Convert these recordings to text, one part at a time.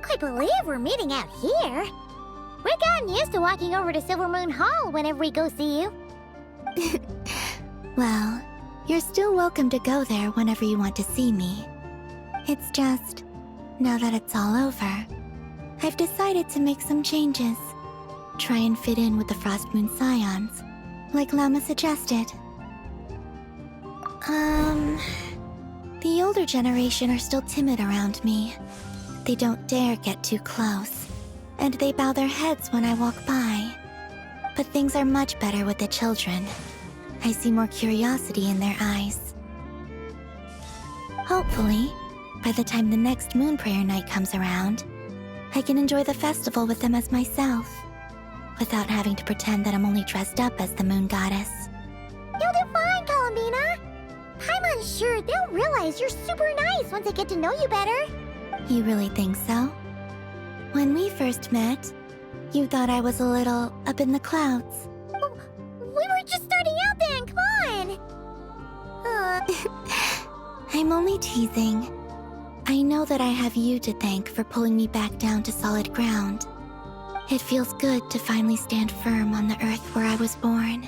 can't quite believe we're meeting out here. We've gotten used to walking over to Silver Moon Hall whenever we go see you. Well, you're still welcome to go there whenever you want to see me. It's just, now that it's all over, I've decided to make some changes. Try and fit in with the Frost Moon Scions, like Llama suggested. The older generation are still timid around me. They don't dare get too close, and they bow their heads when I walk by. But things are much better with the children. I see more curiosity in their eyes. Hopefully, by the time the next Moon Prayer Night comes around, I can enjoy the festival with them as myself, without having to pretend that I'm only dressed up as the Moon Goddess. You'll do fine, Columbina. I'm unsure they'll realize you're super nice once they get to know you better. You really think so? When we first met, you thought I was a little up in the clouds. We were just starting out then, come on! I'm only teasing. I know that I have you to thank for pulling me back down to solid ground. It feels good to finally stand firm on the earth where I was born.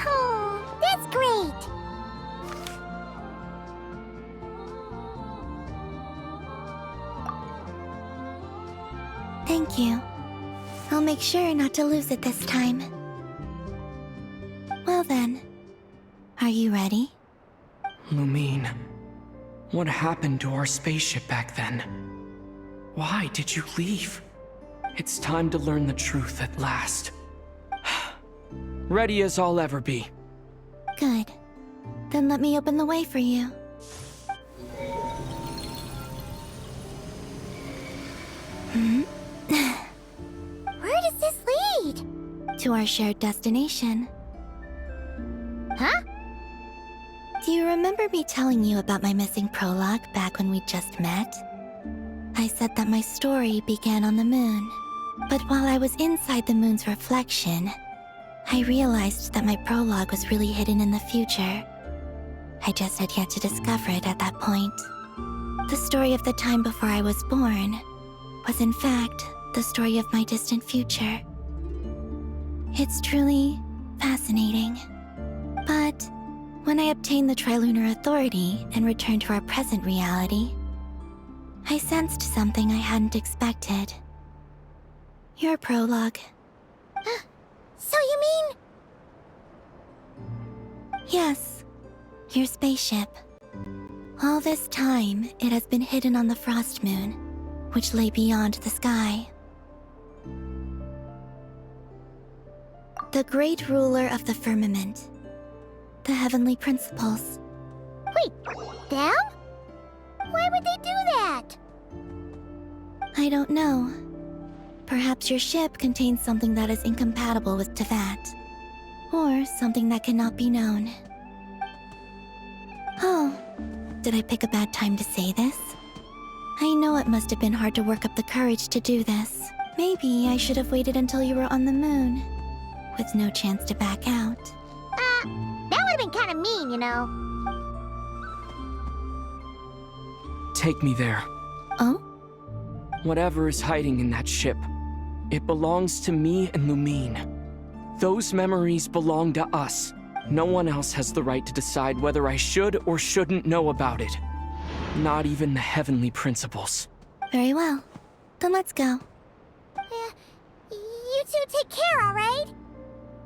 Oh, that's great! Thank you. I'll make sure not to lose it this time. Well then, are you ready? Lumine, what happened to our spaceship back then? Why did you leave? It's time to learn the truth at last. Ready as I'll ever be. Good. Then let me open the way for you. Where does this lead? To our shared destination. Huh? Do you remember me telling you about my missing prologue back when we just met? I said that my story began on the moon. But while I was inside the moon's reflection, I realized that my prologue was really hidden in the future. I just had yet to discover it at that point. The story of the time before I was born was in fact the story of my distant future. It's truly fascinating. But when I obtained the Trilunar Authority and returned to our present reality, I sensed something I hadn't expected. Your prologue. So you mean... Yes, your spaceship. All this time, it has been hidden on the Frost Moon, which lay beyond the sky. The great ruler of the firmament. The heavenly principles. Wait, them? Why would they do that? I don't know. Perhaps your ship contains something that is incompatible with Teyvat. Or something that cannot be known. Oh, did I pick a bad time to say this? I know it must have been hard to work up the courage to do this. Maybe I should have waited until you were on the moon, with no chance to back out. That would have been kind of mean, you know. Take me there. Oh? Whatever is hiding in that ship, it belongs to me and Lumine. Those memories belong to us. No one else has the right to decide whether I should or shouldn't know about it. Not even the heavenly principles. Very well. Then let's go. Yeah, you two take care, alright?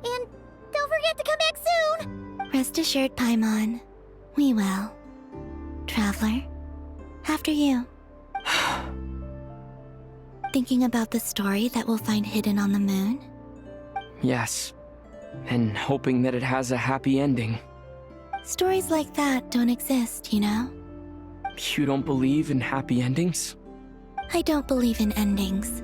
And don't forget to come back soon! Rest assured, Paimon. We will. Traveler, after you. Thinking about the story that we'll find hidden on the moon? Yes. And hoping that it has a happy ending. Stories like that don't exist, you know? You don't believe in happy endings? I don't believe in endings.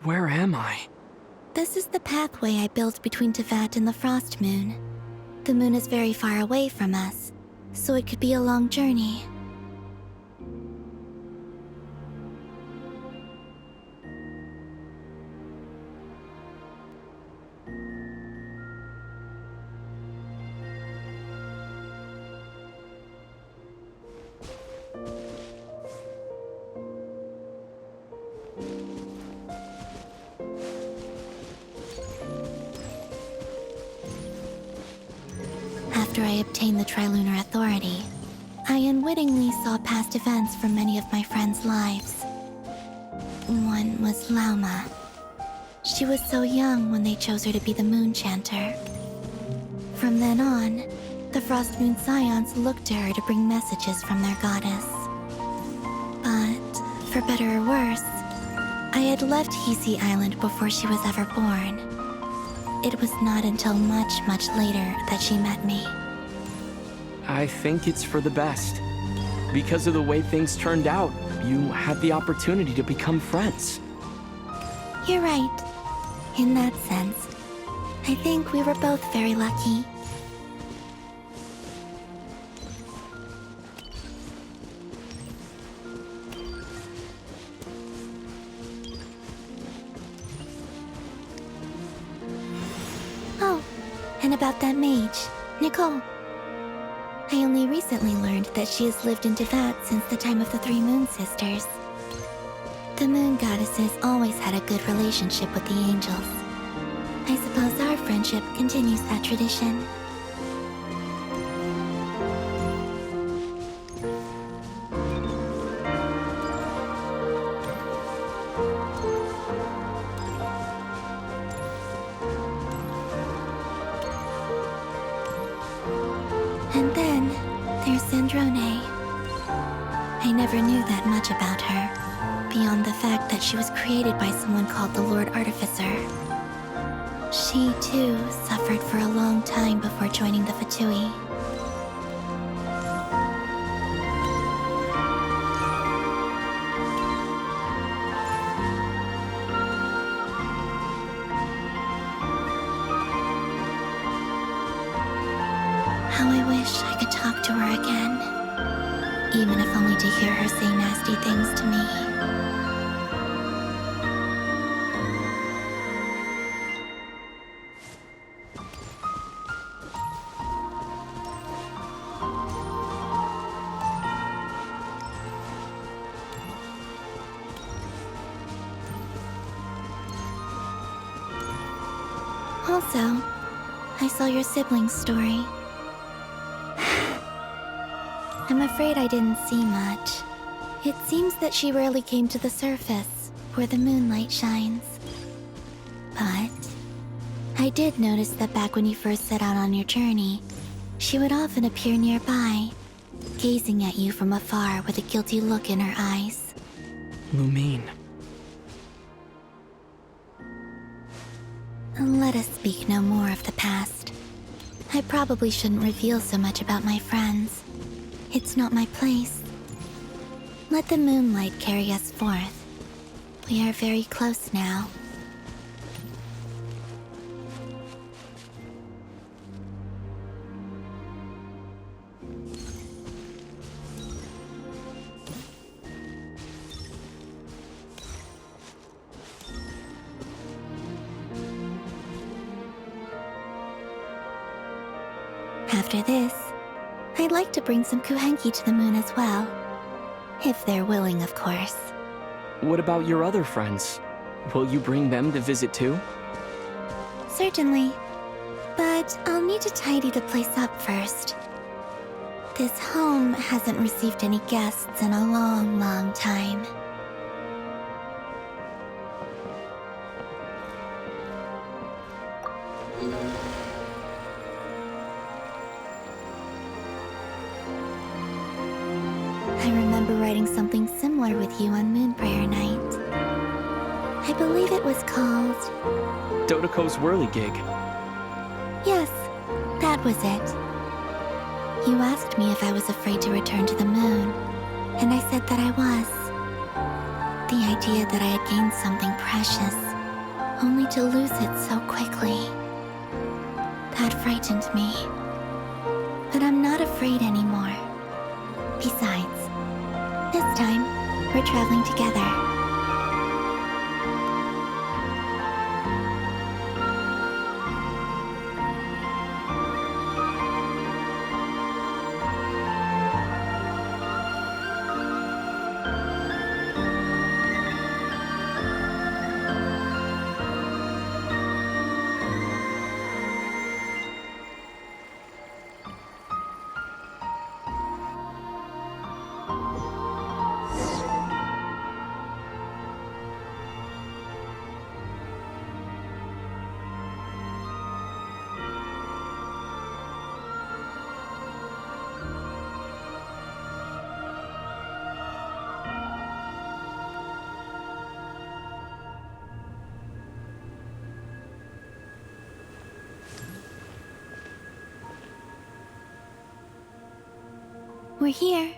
Where am I? This is the pathway I built between Teyvat and the Frost Moon. The moon is very far away from us, so it could be a long journey. after I obtained the Trilunar Authority, I unwittingly saw past events from many of my friends' lives. One was Lauma. She was so young when they chose her to be the Moon Chanter. From then on, the Frost Moon Scions looked to her to bring messages from their goddess. But, for better or worse, I had left Hisi Island before she was ever born. It was not until much, much later that she met me. I think it's for the best. Because of the way things turned out, you had the opportunity to become friends. You're right. In that sense, I think we were both very lucky. Oh, and about that mage, Nicole. I only recently learned that she has lived in Teyvat since the time of the Three Moon Sisters. The Moon Goddesses always had a good relationship with the angels. I suppose our friendship continues that tradition. And then, there's Zandrone. I never knew that much about her, beyond the fact that she was created by someone called the Lord Artificer. She, too, suffered for a long time before joining the Fatui. How I wish I could talk to her again, even if only to hear her say nasty things to me. Also, I saw your sibling's story. I'm afraid I didn't see much. It seems that she rarely came to the surface, where the moonlight shines. But I did notice that back when you first set out on your journey, she would often appear nearby, gazing at you from afar with a guilty look in her eyes. Lumine. Let us speak no more of the past. I probably shouldn't reveal so much about my friends. It's not my place. Let the moonlight carry us forth. We are very close now. After this, I'd like to bring some Kuhenki to the moon as well. If they're willing, of course. What about your other friends? Will you bring them to visit too? Certainly. But I'll need to tidy the place up first. This home hasn't received any guests in a long, long time. I remember writing something similar with you on Moon Prayer Night. I believe it was called... Dodoko's Whirligig. Yes, that was it. You asked me if I was afraid to return to the moon, and I said that I was. The idea that I had gained something precious, only to lose it so quickly. That frightened me. But I'm not afraid anymore. Besides, this time, we're traveling together. We're here.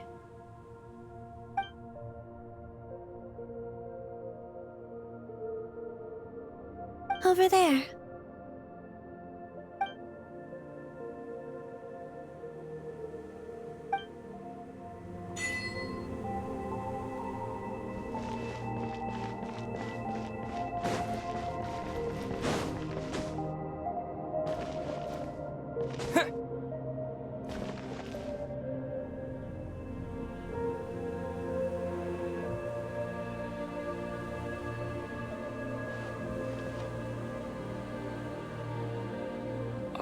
Over there.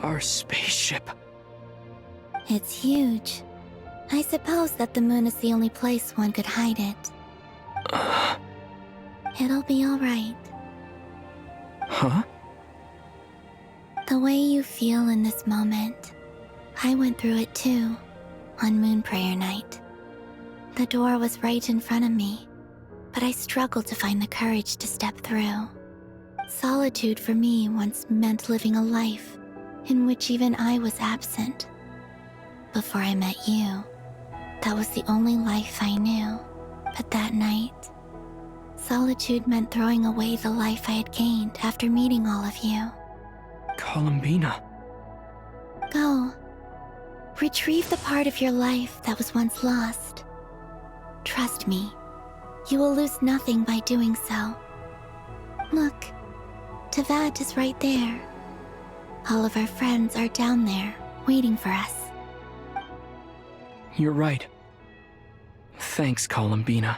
Our spaceship. It's huge. I suppose that the moon is the only place one could hide it. It'll be alright. Huh? The way you feel in this moment, I went through it too, on Moon Prayer Night. The door was right in front of me, but I struggled to find the courage to step through. Solitude for me once meant living a life in which even I was absent. Before I met you, that was the only life I knew. But that night, solitude meant throwing away the life I had gained after meeting all of you. Columbina. Go. Retrieve the part of your life that was once lost. Trust me, you will lose nothing by doing so. Look, Teyvat is right there. All of our friends are down there, waiting for us. You're right. Thanks, Columbina.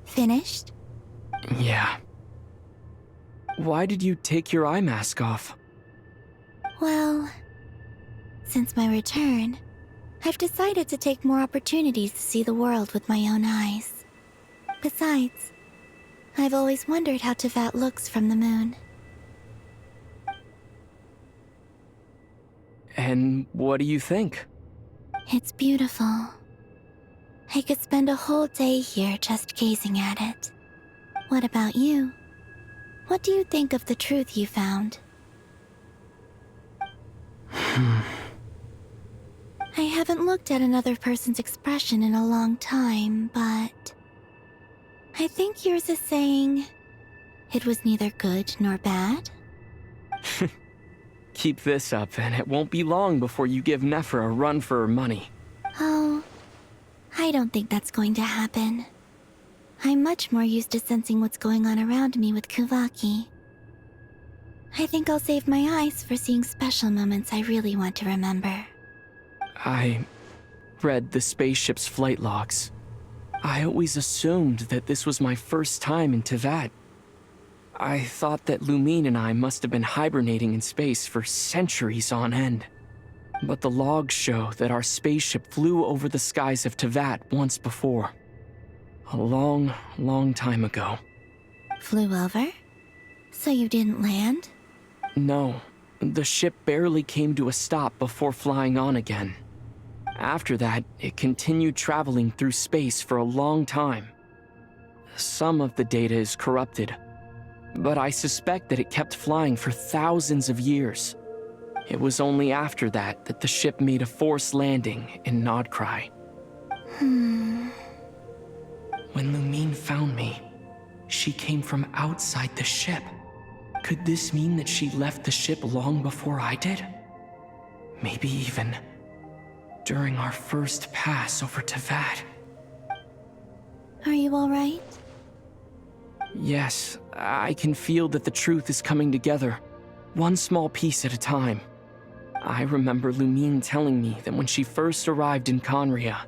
Finished? Yeah. Why did you take your eye mask off? Well, since my return, I've decided to take more opportunities to see the world with my own eyes. Besides, I've always wondered how Teyvat looks from the moon. And what do you think? It's beautiful. I could spend a whole day here just gazing at it. What about you? What do you think of the truth you found? I haven't looked at another person's expression in a long time, but I think yours is saying it was neither good nor bad. Keep this up, and it won't be long before you give Nephra a run for her money. Oh, I don't think that's going to happen. I'm much more used to sensing what's going on around me with Kuvaki. I think I'll save my eyes for seeing special moments I really want to remember. I read the spaceship's flight logs. I always assumed that this was my first time in Teyvat. I thought that Lumine and I must have been hibernating in space for centuries on end. But the logs show that our spaceship flew over the skies of Teyvat once before. A long, long time ago. Flew over? So you didn't land? No, the ship barely came to a stop before flying on again. After that, it continued traveling through space for a long time. Some of the data is corrupted, but I suspect that it kept flying for thousands of years. It was only after that that the ship made a forced landing in Nod-Krai. When Lumine found me, she came from outside the ship. Could this mean that she left the ship long before I did? Maybe even during our first pass over Teyvat. Are you alright? Yes, I can feel that the truth is coming together, one small piece at a time. I remember Lumine telling me that when she first arrived in Conria,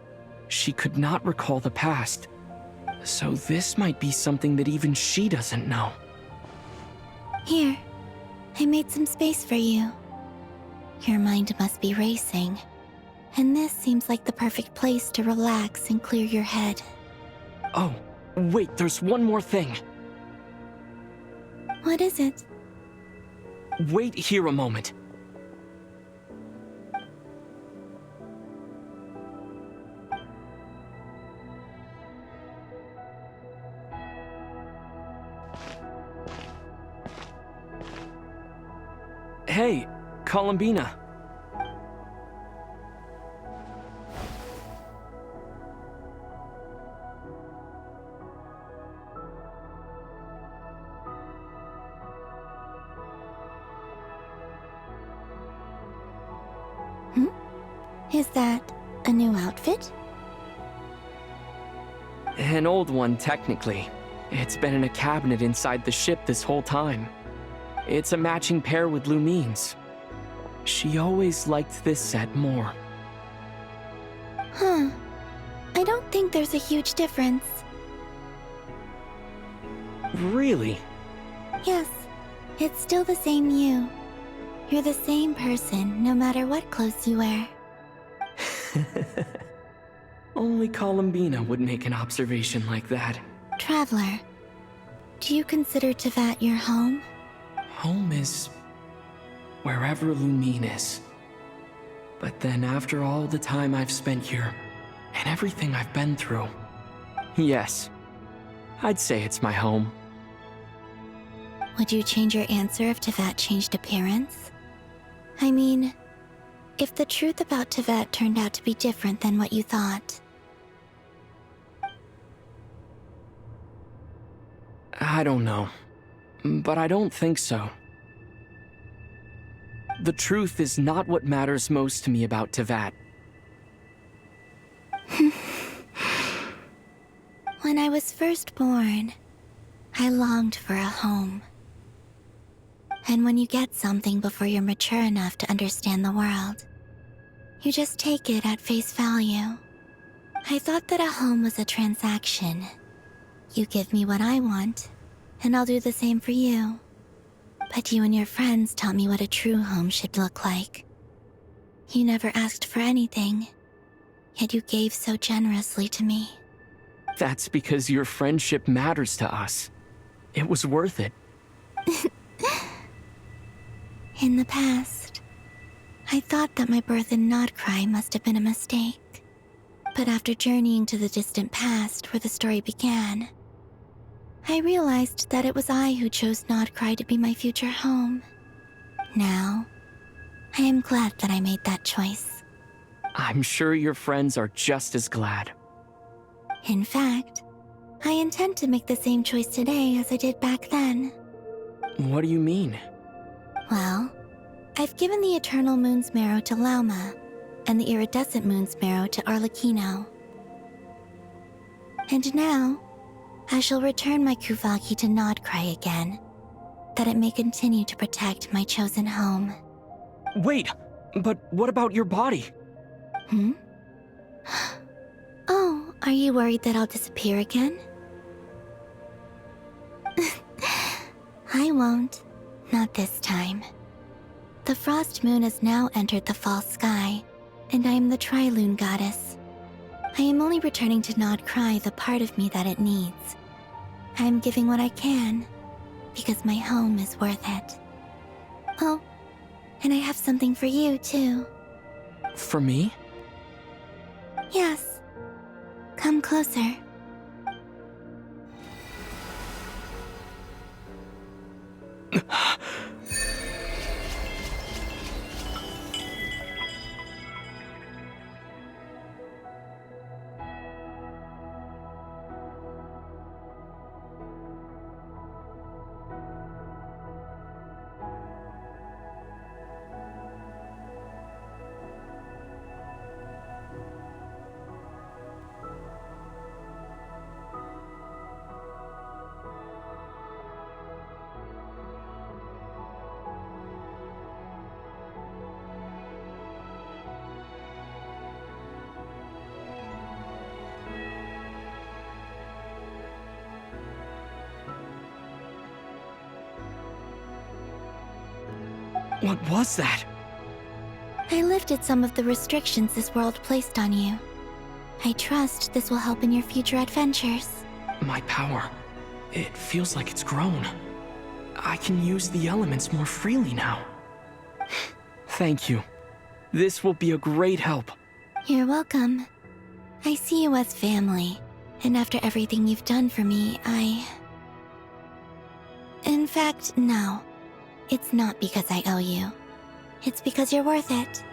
she could not recall the past. So this might be something that even she doesn't know. Here, I made some space for you. Your mind must be racing, and this seems like the perfect place to relax and clear your head. Oh, wait, there's one more thing. What is it? Wait here a moment. Hey, Columbina. Is that a new outfit? An old one, technically. It's been in a cabinet inside the ship this whole time. It's a matching pair with Lumine's. She always liked this set more. Huh. I don't think there's a huge difference. Really? Yes, it's still the same you. You're the same person, no matter what clothes you wear. Only Columbina would make an observation like that. Traveler, do you consider Teyvat your home? Home is wherever Lumine is. But then after all the time I've spent here, and everything I've been through, yes, I'd say it's my home. Would you change your answer if Teyvat changed appearance? I mean, if the truth about Teyvat turned out to be different than what you thought. I don't know, but I don't think so. The truth is not what matters most to me about Teyvat. When I was first born, I longed for a home. And when you get something before you're mature enough to understand the world, you just take it at face value. I thought that a home was a transaction. You give me what I want, and I'll do the same for you. But you and your friends taught me what a true home should look like. You never asked for anything, yet you gave so generously to me. That's because your friendship matters to us. It was worth it. In the past, I thought that my birth in Nod-Krai must have been a mistake. But after journeying to the distant past where the story began, I realized that it was I who chose Nod-Krai to be my future home. Now, I am glad that I made that choice. I'm sure your friends are just as glad. In fact, I intend to make the same choice today as I did back then. What do you mean? Well, I've given the Eternal Moon's Marrow to Lauma, and the Iridescent Moon's Marrow to Arlecchino. And now, I shall return my Kuvagi to Nod-Krai again, that it may continue to protect my chosen home. Wait, but what about your body? Oh, are you worried that I'll disappear again? I won't. Not this time. The Frost Moon has now entered the false sky, and I am the Tri-Lune goddess. I am only returning to Nod-Krai the part of me that it needs. I am giving what I can, because my home is worth it. Oh, and I have something for you, too. For me? Yes. Come closer. What was that? I lifted some of the restrictions this world placed on you. I trust this will help in your future adventures. My power. It feels like it's grown. I can use the elements more freely now. Thank you. This will be a great help. You're welcome. I see you as family, and after everything you've done for me, In fact, no. It's not because I owe you. It's because you're worth it.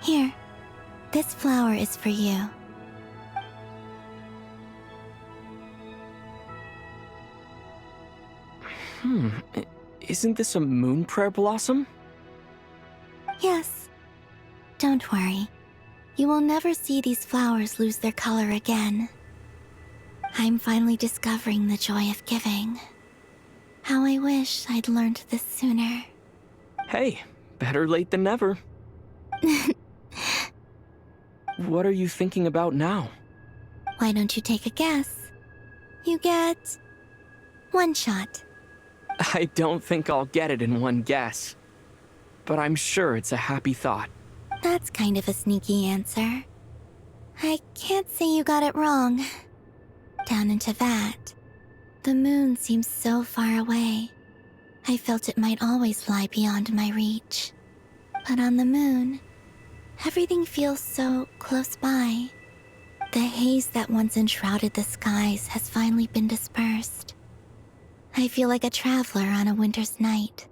Here, this flower is for you. Isn't this a moon prayer blossom? Yes. Don't worry. You will never see these flowers lose their color again. I'm finally discovering the joy of giving. How I wish I'd learned this sooner. Hey, better late than never. What are you thinking about now? Why don't you take a guess? You get 1 shot. I don't think I'll get it in one guess. But I'm sure it's a happy thought. That's kind of a sneaky answer. I can't say you got it wrong. Down in Teyvat, the moon seems so far away. I felt it might always lie beyond my reach. But on the moon, everything feels so close by. The haze that once enshrouded the skies has finally been dispersed. I feel like a traveler on a winter's night,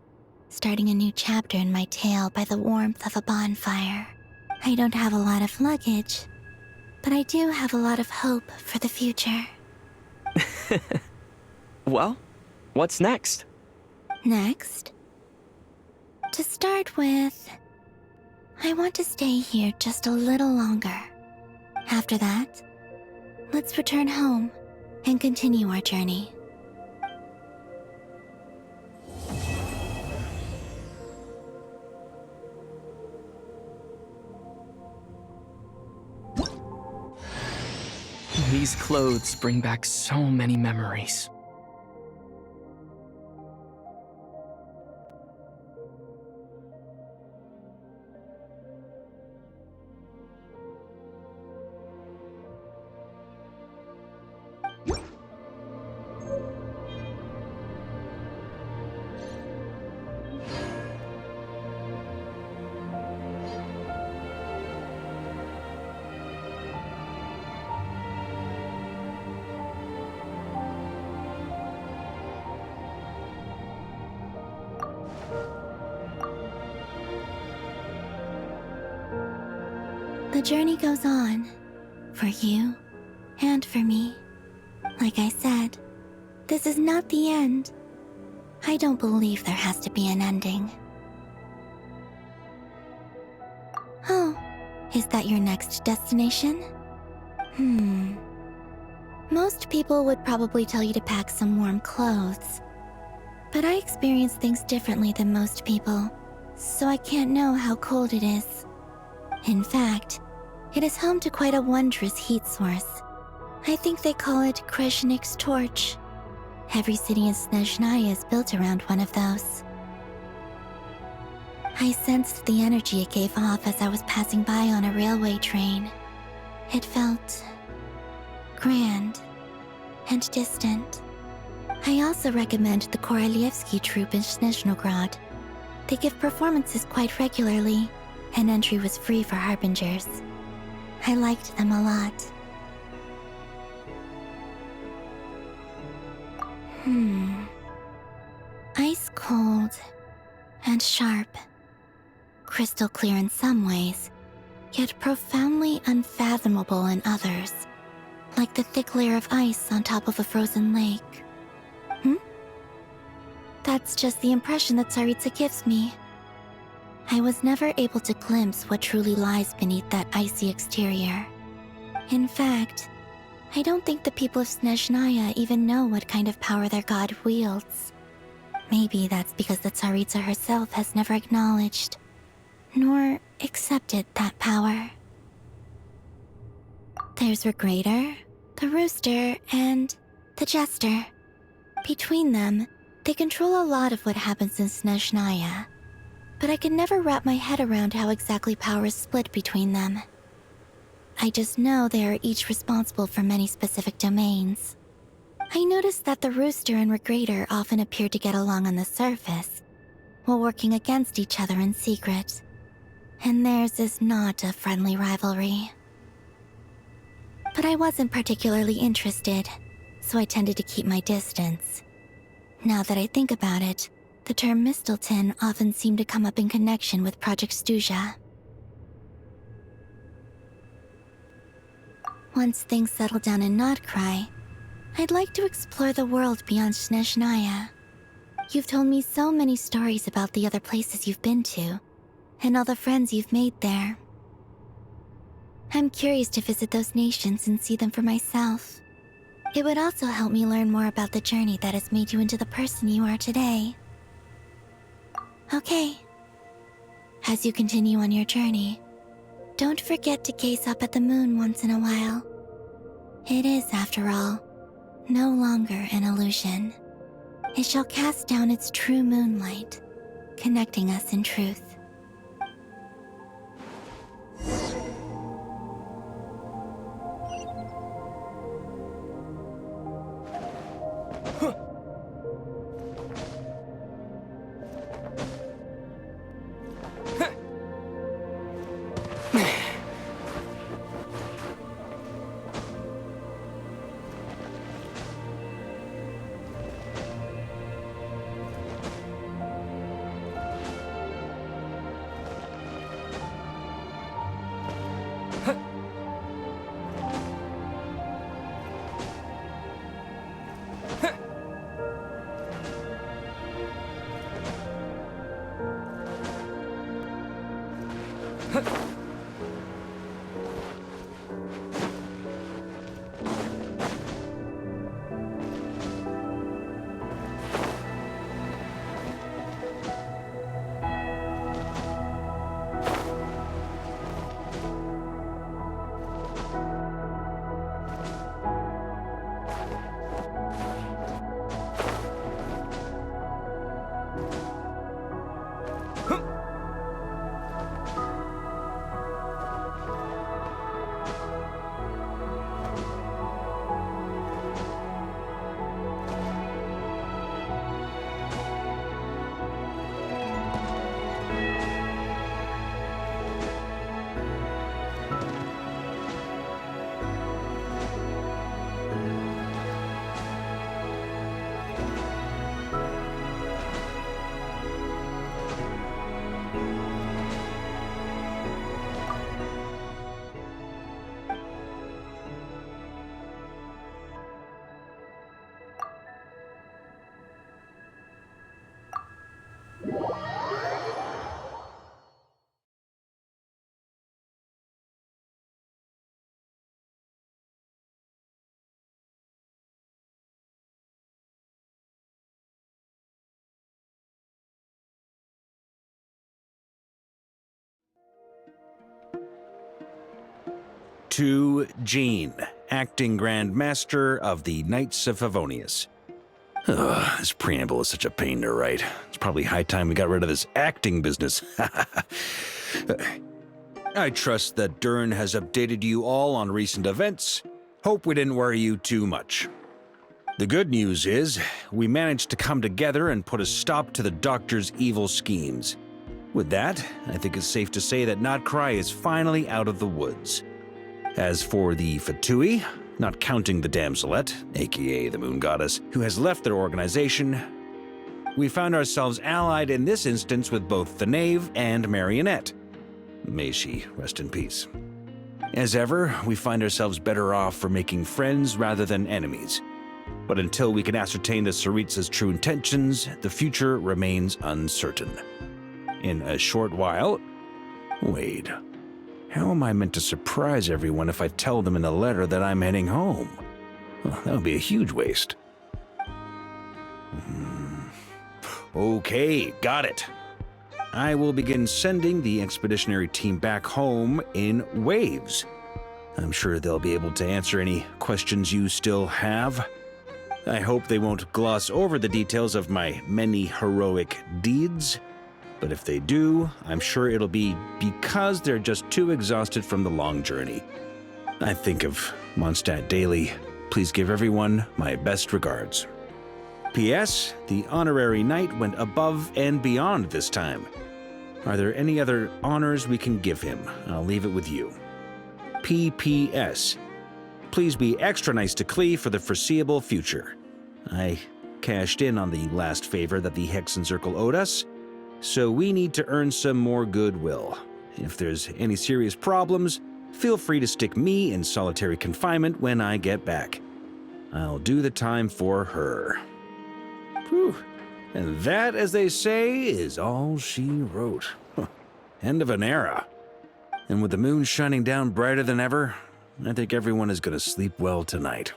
starting a new chapter in my tale by the warmth of a bonfire. I don't have a lot of luggage, but I do have a lot of hope for the future. Well, what's next? Next? To start with, I want to stay here just a little longer. After that, let's return home and continue our journey. These clothes bring back so many memories. The journey goes on, for you and for me. Like I said, this is not the end. I don't believe there has to be an ending. Oh, is that your next destination? Most people would probably tell you to pack some warm clothes. But I experience things differently than most people, so I can't know how cold it is. In fact, it is home to quite a wondrous heat source. I think they call it Kreshnik's torch. Every city in Snezhnaya is built around one of those. I sensed the energy it gave off as I was passing by on a railway train. It felt grand and distant. I also recommend the Korolievsky troupe in Snezhnograd. They give performances quite regularly, and entry was free for harbingers. I liked them a lot. Ice cold and sharp. Crystal clear in some ways, yet profoundly unfathomable in others. Like the thick layer of ice on top of a frozen lake. That's just the impression that Tsaritsa gives me. I was never able to glimpse what truly lies beneath that icy exterior. In fact, I don't think the people of Snezhnaya even know what kind of power their god wields. Maybe that's because the Tsaritsa herself has never acknowledged, nor accepted that power. There's Regrator, the Rooster, and the Jester. Between them, they control a lot of what happens in Snezhnaya. but I could never wrap my head around how exactly power is split between them. I just know they are each responsible for many specific domains. I noticed that the Rooster and Regrator often appeared to get along on the surface, while working against each other in secret. And theirs is not a friendly rivalry. But I wasn't particularly interested, so I tended to keep my distance. Now that I think about it, the term Mistelton often seemed to come up in connection with Project Stuja. Once things settle down in Nod-Krai, I'd like to explore the world beyond Snezhnaya. You've told me so many stories about the other places you've been to, and all the friends you've made there. I'm curious to visit those nations and see them for myself. It would also help me learn more about the journey that has made you into the person you are today. Okay. As you continue on your journey, don't forget to gaze up at the moon once in a while. It is, after all, no longer an illusion. It shall cast down its true moonlight, connecting us in truth. To Jean, Acting Grand Master of the Knights of Favonius. Ugh, this preamble is such a pain to write. It's probably high time we got rid of this acting business. I trust that Dern has updated you all on recent events. Hope we didn't worry you too much. The good news is, we managed to come together and put a stop to the Doctor's evil schemes. With that, I think it's safe to say that Nod-Krai is finally out of the woods. As for the Fatui, not counting the Damselette, aka the Moon Goddess, who has left their organization, we found ourselves allied in this instance with both the Knave and Marionette. May she rest in peace. As ever, we find ourselves better off for making friends rather than enemies. But until we can ascertain the Tsaritsa's true intentions, the future remains uncertain. In a short while... Wait... How am I meant to surprise everyone if I tell them in a letter that I'm heading home? Well, that would be a huge waste. Okay, got it. I will begin sending the expeditionary team back home in waves. I'm sure they'll be able to answer any questions you still have. I hope they won't gloss over the details of my many heroic deeds. But if they do, I'm sure it'll be because they're just too exhausted from the long journey. I think of Mondstadt daily. Please give everyone my best regards. P.S. The honorary knight went above and beyond this time. Are there any other honors we can give him? I'll leave it with you. P.P.S. Please be extra nice to Klee for the foreseeable future. I cashed in on the last favor that the Hexen Circle owed us, so we need to earn some more goodwill. If there's any serious problems, feel free to stick me in solitary confinement when I get back. I'll do the time for her. Whew. And that, as they say, is all she wrote. End of an era. And with the moon shining down brighter than ever, I think everyone is going to sleep well tonight.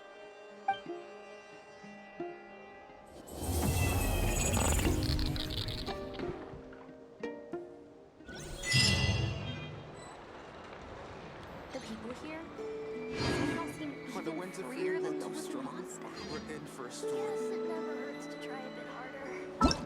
The people here somehow seem even freer than those in Mondstadt. We're in for a storm. Yes, it never hurts to try a bit harder.